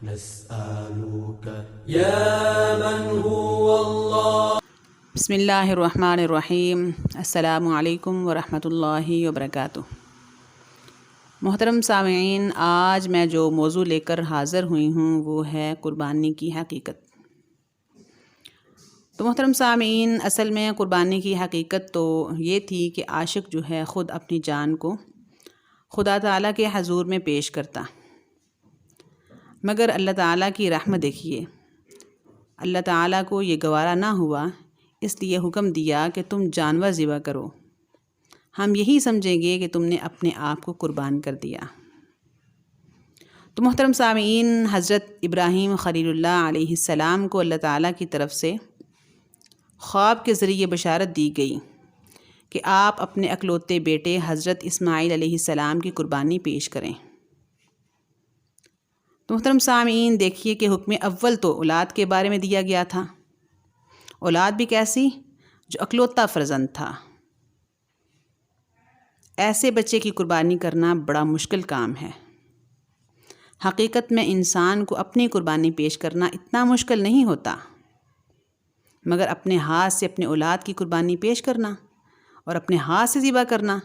نسألك يا من هو الله. بسم اللہ الرحمن الرحیم. السلام علیکم ورحمۃ اللہ وبرکاتہ. محترم سامعین، آج میں جو موضوع لے کر حاضر ہوئی ہوں وہ ہے قربانی کی حقیقت. تو محترم سامعین، اصل میں قربانی کی حقیقت تو یہ تھی کہ عاشق جو ہے خود اپنی جان کو خدا تعالیٰ کے حضور میں پیش کرتا، مگر اللہ تعالیٰ کی رحمت دیکھیے، اللہ تعالیٰ کو یہ گوارا نہ ہوا، اس لیے حکم دیا کہ تم جانور ذبح کرو، ہم یہی سمجھیں گے کہ تم نے اپنے آپ کو قربان کر دیا. تو محترم سامعین، حضرت ابراہیم خلیل اللہ علیہ السلام کو اللہ تعالیٰ کی طرف سے خواب کے ذریعے بشارت دی گئی کہ آپ اپنے اکلوتے بیٹے حضرت اسماعیل علیہ السلام کی قربانی پیش کریں. تو محترم سامعین دیکھیے کہ حکم اول تو اولاد کے بارے میں دیا گیا تھا، اولاد بھی کیسی جو اکلوتا فرزند تھا. ایسے بچے کی قربانی کرنا بڑا مشکل کام ہے. حقیقت میں انسان کو اپنی قربانی پیش کرنا اتنا مشکل نہیں ہوتا، مگر اپنے ہاتھ سے اپنے اولاد کی قربانی پیش کرنا اور اپنے ہاتھ سے ذبح کرنا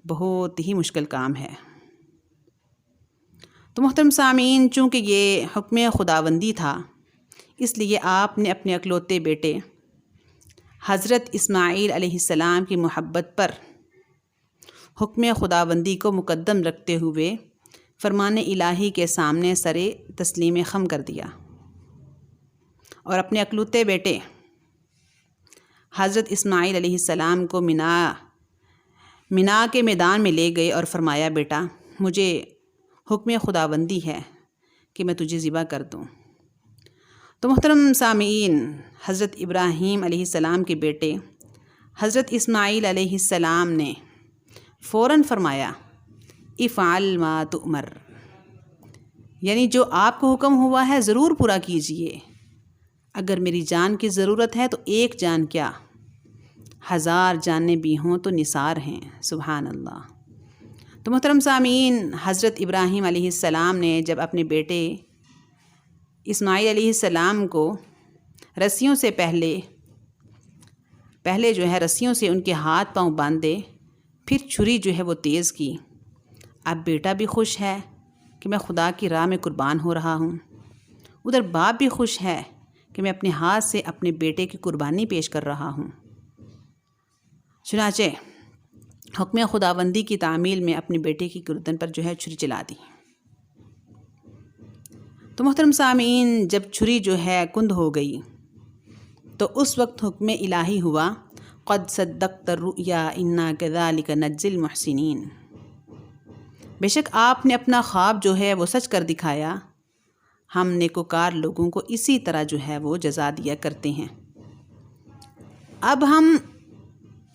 بہت ہی مشکل کام ہے. تو محترم سامعین، چونکہ یہ حکم خداوندی تھا، اس لیے آپ نے اپنے اکلوتے بیٹے حضرت اسماعیل علیہ السلام کی محبت پر حکم خداوندی کو مقدم رکھتے ہوئے فرمان الہی کے سامنے سر تسلیم خم کر دیا اور اپنے اکلوتے بیٹے حضرت اسماعیل علیہ السلام کو منا کے میدان میں لے گئے اور فرمایا، بیٹا مجھے حکم خداوندی ہے کہ میں تجھے ذبح کر دوں. تو محترم سامعین، حضرت ابراہیم علیہ السلام کے بیٹے حضرت اسماعیل علیہ السلام نے فوراً فرمایا، افعل ما تؤمر، یعنی جو آپ کو حکم ہوا ہے ضرور پورا کیجئے. اگر میری جان کی ضرورت ہے تو ایک جان کیا، 1000 جانیں بھی ہوں تو نثار ہیں. سبحان اللہ. تو محترم سامعین، حضرت ابراہیم علیہ السلام نے جب اپنے بیٹے اسماعیل علیہ السلام کو رسیوں سے پہلے جو ہے رسیوں سے ان کے ہاتھ پاؤں باندھے، پھر چھری جو ہے وہ تیز کی. اب بیٹا بھی خوش ہے کہ میں خدا کی راہ میں قربان ہو رہا ہوں، ادھر باپ بھی خوش ہے کہ میں اپنے ہاتھ سے اپنے بیٹے کی قربانی پیش کر رہا ہوں. چنانچہ حکم خداوندی کی تعمیل میں اپنے بیٹے کی گردن پر جو ہے چھری چلا دی. تو محترم سامعین، جب چھری جو ہے کند ہو گئی تو اس وقت حکم الہی ہوا، قد صدقت الرؤیا انا کذالک نجزی المحسنین، بے شک آپ نے اپنا خواب جو ہے وہ سچ کر دکھایا، ہم نیکوکار لوگوں کو اسی طرح جو ہے وہ جزا دیا کرتے ہیں. اب ہم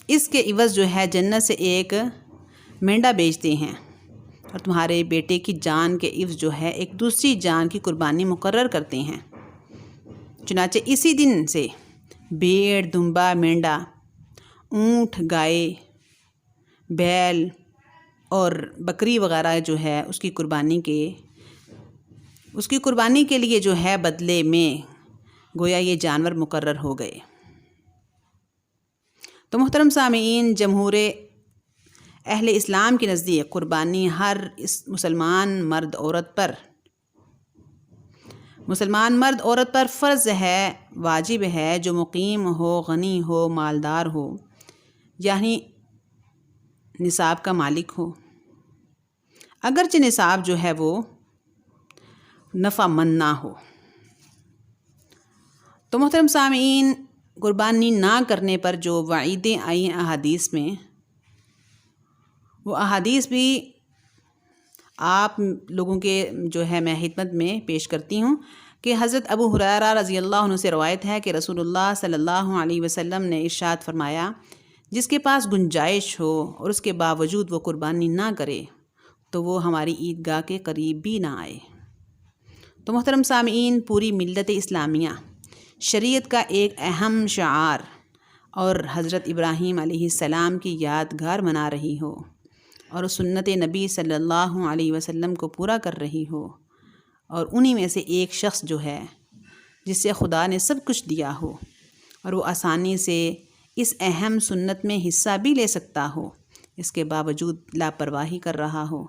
اس کے عوض جو ہے جنت سے ایک مینڈا بیچتے ہیں اور تمہارے بیٹے کی جان کے عوض جو ہے ایک دوسری جان کی قربانی مقرر کرتے ہیں. چنانچہ اسی دن سے بھیڑ، دمبا، مینڈا، اونٹ، گائے، بیل اور بکری وغیرہ جو ہے اس کی قربانی کے لیے جو ہے بدلے میں گویا یہ جانور مقرر ہو گئے. تو محترم سامعین، جمہور اہل اسلام کے نزدیک قربانی ہر مسلمان مرد عورت پر فرض ہے، واجب ہے، جو مقیم ہو، غنی ہو، مالدار ہو، یعنی نصاب کا مالک ہو، اگرچہ نصاب جو ہے وہ نفع مند نہ ہو. تو محترم سامعین، قربانی نہ کرنے پر جو وعیدیں آئی ہیں احادیث میں، وہ احادیث بھی آپ لوگوں کے جو ہے میں خدمت میں پیش کرتی ہوں کہ حضرت ابو ہریرہ رضی اللہ عنہ سے روایت ہے کہ رسول اللہ صلی اللہ علیہ وسلم نے ارشاد فرمایا، جس کے پاس گنجائش ہو اور اس کے باوجود وہ قربانی نہ کرے تو وہ ہماری عیدگاہ کے قریب بھی نہ آئے. تو محترم سامعین، پوری ملت اسلامیہ شریعت کا ایک اہم شعار اور حضرت ابراہیم علیہ السلام کی یادگار منا رہی ہو اور سنت نبی صلی اللہ علیہ وسلم کو پورا کر رہی ہو اور انہی میں سے ایک شخص جو ہے جس سے خدا نے سب کچھ دیا ہو اور وہ آسانی سے اس اہم سنت میں حصہ بھی لے سکتا ہو، اس کے باوجود لاپرواہی کر رہا ہو،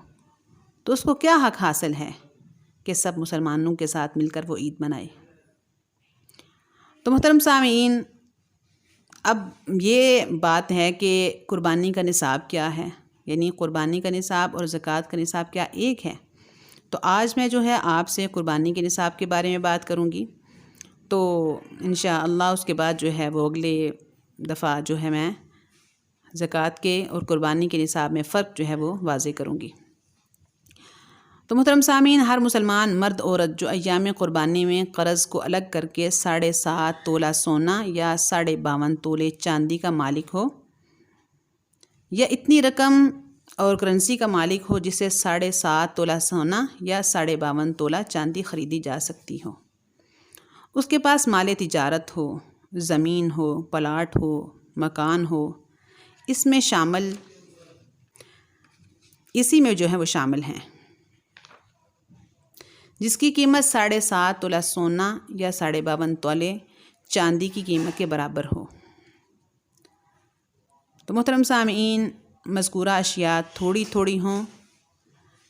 تو اس کو کیا حق حاصل ہے کہ سب مسلمانوں کے ساتھ مل کر وہ عید منائے؟ تو محترم سامعین، اب یہ بات ہے کہ قربانی کا نصاب کیا ہے، یعنی قربانی کا نصاب اور زکوٰۃ کا نصاب کیا ایک ہے؟ تو آج میں جو ہے آپ سے قربانی کے نصاب کے بارے میں بات کروں گی، تو انشاءاللہ اس کے بعد جو ہے وہ اگلے دفعہ جو ہے میں زکوٰۃ کے اور قربانی کے نصاب میں فرق جو ہے وہ واضح کروں گی۔ تو محترم سامعین، ہر مسلمان مرد عورت جو ایام قربانی میں قرض کو الگ کر کے 7.5 تولہ سونا یا 52.5 تولے چاندی کا مالک ہو، یا اتنی رقم اور کرنسی کا مالک ہو جسے 7.5 تولہ سونا یا 52.5 تولہ چاندی خریدی جا سکتی ہو، اس کے پاس مال تجارت ہو، زمین ہو، پلاٹ ہو، مکان ہو، اسی میں جو ہے وہ شامل ہیں، جس کی قیمت 7.5 تولہ سونا یا 52.5 تولے چاندی کی قیمت کے برابر ہو۔ تو محترم سامعین، مذکورہ اشیاء تھوڑی تھوڑی ہوں،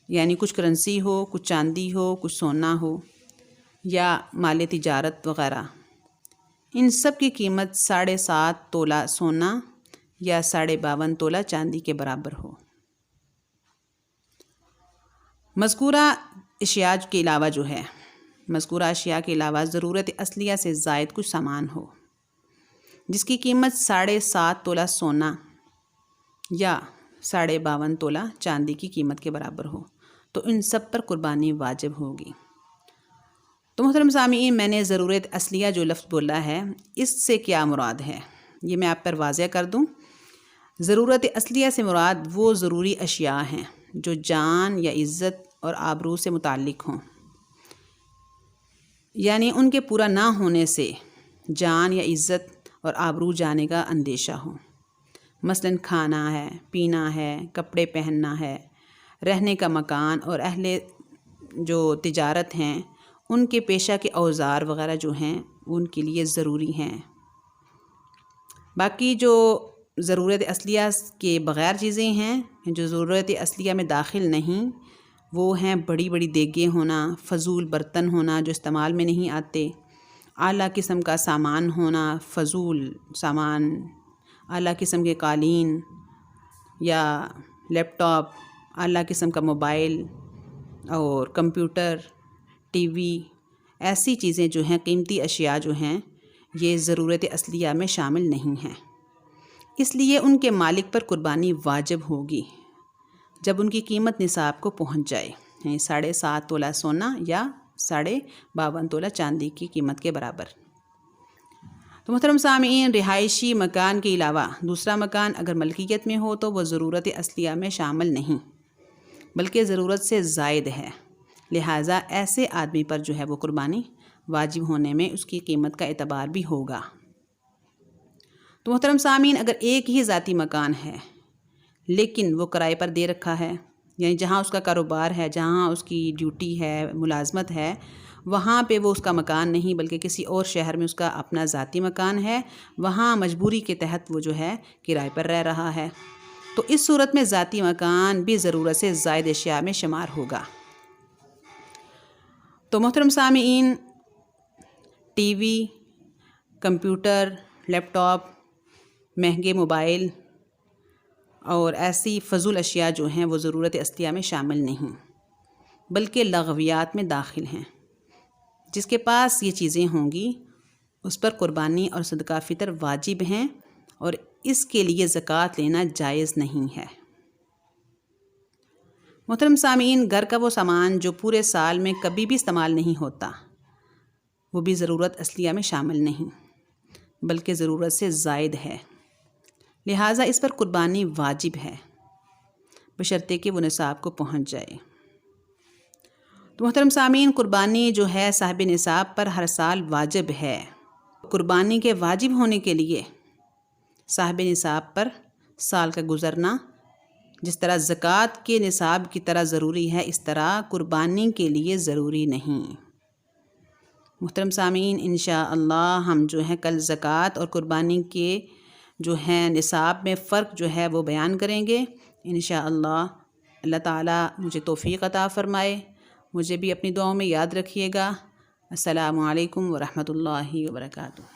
یعنی کچھ کرنسی ہو، کچھ چاندی ہو، کچھ سونا ہو یا مال تجارت وغیرہ، ان سب کی قیمت 7.5 تولہ سونا یا 52.5 تولہ چاندی کے برابر ہو۔ مذکورہ اشیاء کے علاوہ ضرورت اصلیہ سے زائد کچھ سامان ہو جس کی قیمت 7.5 تولہ سونا یا 52.5 تولہ چاندی کی قیمت کے برابر ہو، تو ان سب پر قربانی واجب ہوگی۔ تو محترم سامعین، میں نے ضرورت اصلیہ جو لفظ بولا ہے، اس سے کیا مراد ہے یہ میں آپ پر واضح کر دوں۔ ضرورت اصلیہ سے مراد وہ ضروری اشیاء ہیں جو جان یا عزت اور آبرو سے متعلق ہوں، یعنی ان کے پورا نہ ہونے سے جان یا عزت اور آبرو جانے کا اندیشہ ہو، مثلاً کھانا ہے، پینا ہے، کپڑے پہننا ہے، رہنے کا مکان، اور اہل جو تجارت ہیں ان کے پیشہ کے اوزار وغیرہ جو ہیں ان کے لیے ضروری ہیں۔ باقی جو ضرورت اصلیہ کے بغیر چیزیں ہیں جو ضرورت اصلیہ میں داخل نہیں، وہ ہیں بڑی بڑی دیگیں ہونا، فضول برتن ہونا جو استعمال میں نہیں آتے، اعلیٰ قسم کا سامان ہونا، فضول سامان، اعلیٰ قسم کے قالین یا لیپ ٹاپ، اعلیٰ قسم کا موبائل اور کمپیوٹر، ٹی وی، ایسی چیزیں جو ہیں، قیمتی اشیاء جو ہیں، یہ ضرورت اصلیہ میں شامل نہیں ہیں، اس لیے ان کے مالک پر قربانی واجب ہوگی جب ان کی قیمت نصاب کو پہنچ جائے، یعنی 7.5 تولہ سونا یا 52.5 تولہ چاندی کی قیمت کے برابر۔ تو محترم سامعین، رہائشی مکان کے علاوہ دوسرا مکان اگر ملکیت میں ہو تو وہ ضرورت اصلیہ میں شامل نہیں بلکہ ضرورت سے زائد ہے، لہٰذا ایسے آدمی پر جو ہے وہ قربانی واجب ہونے میں اس کی قیمت کا اعتبار بھی ہوگا۔ تو محترم سامعین، اگر ایک ہی ذاتی مکان ہے لیکن وہ کرائے پر دے رکھا ہے، یعنی جہاں اس کا کاروبار ہے، جہاں اس کی ڈیوٹی ہے، ملازمت ہے، وہاں پہ وہ اس کا مکان نہیں بلکہ کسی اور شہر میں اس کا اپنا ذاتی مکان ہے، وہاں مجبوری کے تحت وہ جو ہے کرائے پر رہ رہا ہے، تو اس صورت میں ذاتی مکان بھی ضرورت سے زائد اشیاء میں شمار ہوگا۔ تو محترم سامعین، ٹی وی، کمپیوٹر، لیپ ٹاپ، مہنگے موبائل اور ایسی فضول اشیاء جو ہیں وہ ضرورت اصلیہ میں شامل نہیں بلکہ لغویات میں داخل ہیں۔ جس کے پاس یہ چیزیں ہوں گی اس پر قربانی اور صدقہ فطر واجب ہیں اور اس کے لیے زکوٰۃ لینا جائز نہیں ہے۔ محترم سامعین، گھر کا وہ سامان جو پورے سال میں کبھی بھی استعمال نہیں ہوتا وہ بھی ضرورت اصلیہ میں شامل نہیں بلکہ ضرورت سے زائد ہے، لہٰذا اس پر قربانی واجب ہے بشرطے کہ وہ نصاب کو پہنچ جائے۔ تو محترم سامعین، قربانی جو ہے صاحب نصاب پر ہر سال واجب ہے۔ قربانی کے واجب ہونے کے لیے صاحب نصاب پر سال کا گزرنا جس طرح زکوٰۃ کے نصاب کی طرح ضروری ہے، اس طرح قربانی کے لیے ضروری نہیں۔ محترم سامعین، انشاءاللہ ہم جو ہے کل زکوٰۃ اور قربانی کے جو ہیں نصاب میں فرق جو ہے وہ بیان کریں گے انشاءاللہ۔ اللہ تعالیٰ مجھے توفیق عطا فرمائے، مجھے بھی اپنی دعاؤں میں یاد رکھیے گا۔ السلام علیکم ورحمۃ اللہ وبرکاتہ۔